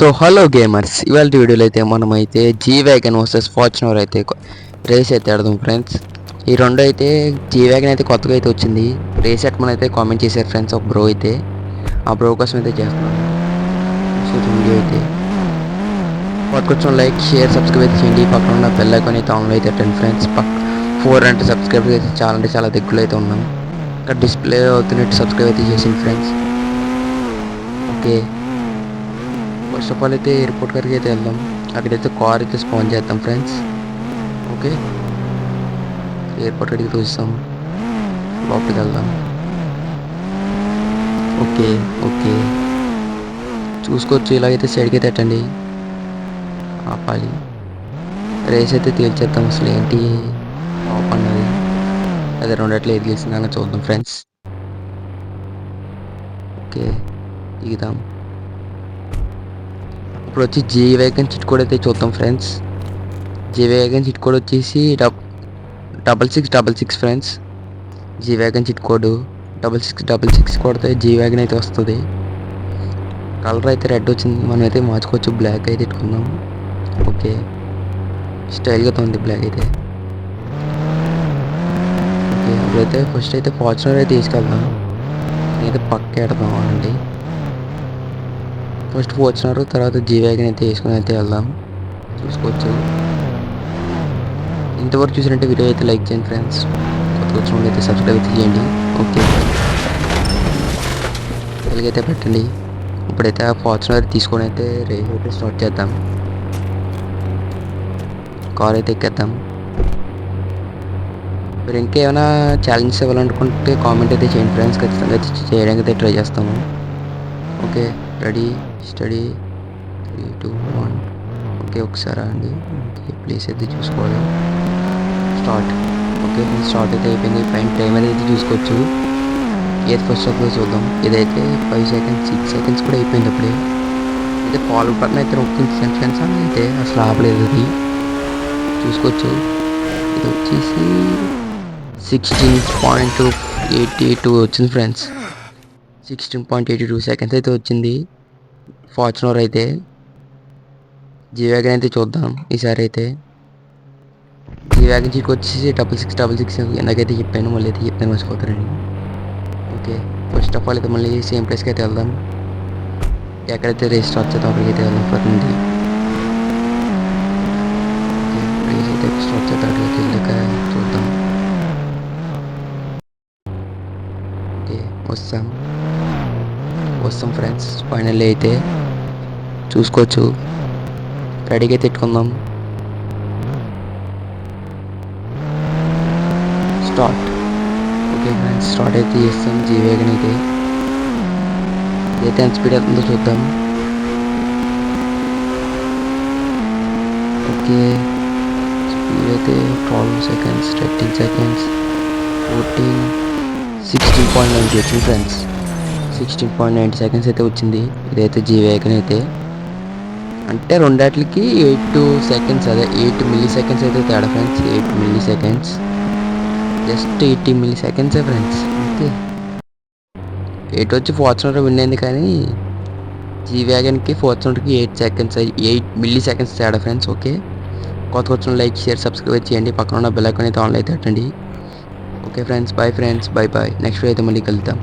So hello gamers, ఇవాళ వీడియోలో అయితే మనమైతే జీ వ్యాగన్ వర్సెస్ ఫార్చునర్ అయితే రేస్ అయితే ఆడదాం ఫ్రెండ్స్. ఈ రెండు అయితే జీ వ్యాగన్ అయితే కొత్తగా అయితే వచ్చింది. రేస్ ఎట్టమని అయితే కామెంట్ చేశారు ఫ్రెండ్స్ ఒక బ్రో అయితే. ఆ బ్రో కోసం అయితే చేస్తున్నాను. సో వీడియో అయితే కొంచెం లైక్ షేర్ సబ్స్క్రైబ్ అయితే చేయండి. పక్కన ఉన్న బెల్ ఐకాన్ అయితే ఆన్లో అయితే పెట్టండి ఫ్రెండ్స్. 400 సబ్స్క్రైబర్స్ అయితే చాలా దగ్గరలో అయితే ఉన్నాం. ఇక్కడ డిస్ప్లే అవుతున్నట్టు సబ్స్క్రైబ్ అయితే చేసింది friends. Okay, first of all అయితే ఎయిర్పోర్ట్ వరకు అయితే వెళ్దాం. అక్కడైతే కార్ అయితే స్పాన్ చేద్దాం ఫ్రెండ్స్. ఓకే, ఎయిర్పోర్ట్ అడిగి చూస్తాం, లోపలికి వెళ్దాం. ఓకే ఓకే, చూసుకోవచ్చు. ఇలాగైతే సైడ్కి అయితే పెట్టండి, ఆపాలి. రేస్ అయితే తేల్చేద్దాం. అసలు ఏంటి టాప్ అన్నది, అదే రెండట్లో ఏది గెలిచిందని చూద్దాం ఫ్రెండ్స్. ఓకే, దిగుదాం. ఇప్పుడు వచ్చి జీ వ్యాగన్ చిట్ కోడ్ అయితే చూద్దాం friends. G wagon cheat code వచ్చేసి 6666 friends. G wagon cheat code 6666 కొడితే జీ వ్యాగన్ అయితే వస్తుంది. కలర్ అయితే రెడ్ వచ్చింది, మనం అయితే మార్చుకోవచ్చు. బ్లాక్ అయితే పెట్టుకుందాం. ఓకే, స్టైల్గా ఉంది బ్లాక్ అయితే. ఓకే, అప్పుడైతే ఫస్ట్ అయితే ఫార్చునర్ అయితే తీసుకెళ్దాం. నేనైతే పక్క పెడదాం అండి. ఫస్ట్ ఫార్చునర్, తర్వాత జీ వ్యాగన్ అయితే వేసుకుని అయితే వెళ్దాం. చూసుకోవచ్చు. ఇంతవరకు చూసినట్టు వీడియో అయితే లైక్ చేయండి ఫ్రెండ్స్. కొత్త వచ్చిన వాళ్ళు అయితే సబ్స్క్రైబ్ అయితే చేయండి. ఓకే, ఎలాగైతే పెట్టండి. ఇప్పుడైతే ఆ ఫార్చునర్ తీసుకొని అయితే రేస్ అయితే స్టార్ట్ చేద్దాం. కార్ అయితే ఎక్కేద్దాం. మీరు ఇంకేమైనా ఛాలెంజెస్ ఇవ్వాలనుకుంటే కామెంట్ అయితే చేయండి ఫ్రెండ్స్. ఖచ్చితంగా చేయడానికి అయితే ట్రై చేస్తాము. Okay, ready, study, 3, 2, 1. ఓకే, ఒకసారి అండి. ఓకే, ప్లేస్ అయితే చూసుకోవాలి. స్టార్ట్. ఓకే, స్టార్ట్ అయితే అయిపోయింది. పైన టైమర్ అయితే చూసుకోవచ్చు. ఏది ఫస్ట్ ఆఫ్ ఆల్ చూద్దాం. ఇదైతే 5 సెకండ్స్ 6 సెకండ్స్ కూడా అయిపోయింది. అప్పుడే అయితే ఫాలో బటన్ అయితే నొక్కింది ఫ్రెండ్స్. అని అయితే అసలు ఆపలేదు. అది చూసుకోవచ్చు. ఇది వచ్చేసి 16.82 వచ్చింది ఫ్రెండ్స్. 16.82 సెకండ్స్ అయితే వచ్చింది ఫార్చునర్ అయితే. జీ వ్యాగన్ అయితే చూద్దాం ఈసారి అయితే. జీ వ్యాగన్ చీకి వచ్చేసి 6666 ఎందాకైతే చెప్పాను, మళ్ళీ అయితే చెప్తాను, మర్చిపోతారండి. ఓకే, ఫస్ట్ ఆఫ్ ఆల్ అయితే మళ్ళీ సేమ్ ప్లేస్కి అయితే వెళ్దాం. ఎక్కడైతే రేస్ స్టార్ట్ చేద్దాం అక్కడికి అయితే వెళ్దాం. పడుతుంది. ఓకే, రేస్ అయితే స్టార్ట్ చేద్దాం. అక్కడికి వెళ్ళాక చూద్దాం. ఓకే, వస్తాం ఫ్రెండ్స్. ఫైనల్లీ అయితే చూసుకోవచ్చు. రెడీగా అయితే పెట్టుకుందాం. స్టార్ట్. ఓకే ఫ్రెండ్స్, స్టార్ట్ అయితే చేస్తాం. జీ వ్యాగన్ అయితే ఎంత స్పీడ్ అవుతుందో చూద్దాం. ఓకే, స్పీడ్ అయితే 12 సెకండ్స్, 13 సెకండ్స్, 14, 16.90 వచ్చింది ఫ్రెండ్స్. 16.90 సెకండ్స్ అయితే వచ్చింది. ఇదైతే జీ వ్యాగన్ అయితే. అంటే రెండాట్లకి 8 సెకండ్స్, అదే 8 మిల్లీ సెకండ్స్ అయితే తేడా ఫ్రెండ్స్. 8 మిల్లీ సెకండ్స్, జస్ట్ 80 మిల్లీ సెకండ్సే ఫ్రెండ్స్. ఓకే, 8 వచ్చి ఫార్చునర్ విన్ అయింది, కానీ జీ వ్యాగన్కి ఫార్చునర్కి 8 మిల్లీ సెకండ్స్ తేడా ఫ్రెండ్స్. ఓకే, కొత్త వచ్చిన లైక్ షేర్ సబ్స్క్రైబ్ చేయండి. పక్కన ఉన్న బెల్ ఐకాన్ అయితే ఆన్లో అయితే పెట్టండి. Okay friends, bye friends, bye. Next అయితే మళ్ళీ కలుద్దాం.